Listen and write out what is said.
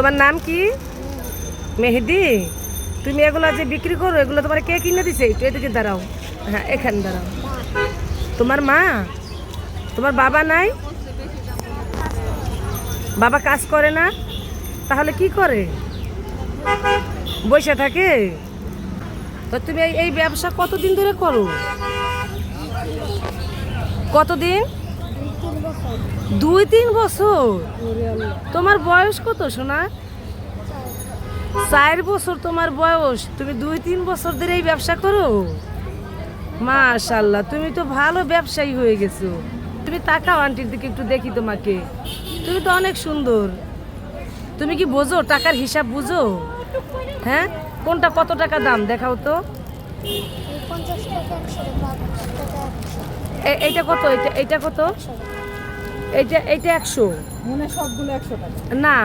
তোমার নাম কি? মেহেদি। তুমি এগুলো যে বিক্রি করো, এগুলো তোমার কে কিনে দিছে? একটু এদিকে দাঁড়াও। হ্যাঁ, এখানে দাঁড়াও। তোমার মা? তোমার বাবা নাই? বাবা কাজ করে না? তাহলে কি করে? বসে থাকে? তো তুমি এই ব্যবসা কতদিন ধরে করো? কতদিন? 2-3 বছর। তোমার বয়স কত সোনা? 4 বছর তোমার বয়স, তুমি 2-3 বছর ধরে এই ব্যবসা করো? মাশাআল্লাহ, তুমি তো ভালো ব্যবসায়ী হয়ে গেছো। তুমি তাকাও আন্টির দিকে, একটু দেখি তোমাকে। তুমি তো অনেক সুন্দর। তুমি কি বোঝো, টাকার হিসাব বুঝো? হ্যাঁ, কোনটা কত টাকা দাম দেখাও তো। এইটা কত? এইটা কত? এইটা 100 মনে সবগুলো 100 টাকা। না।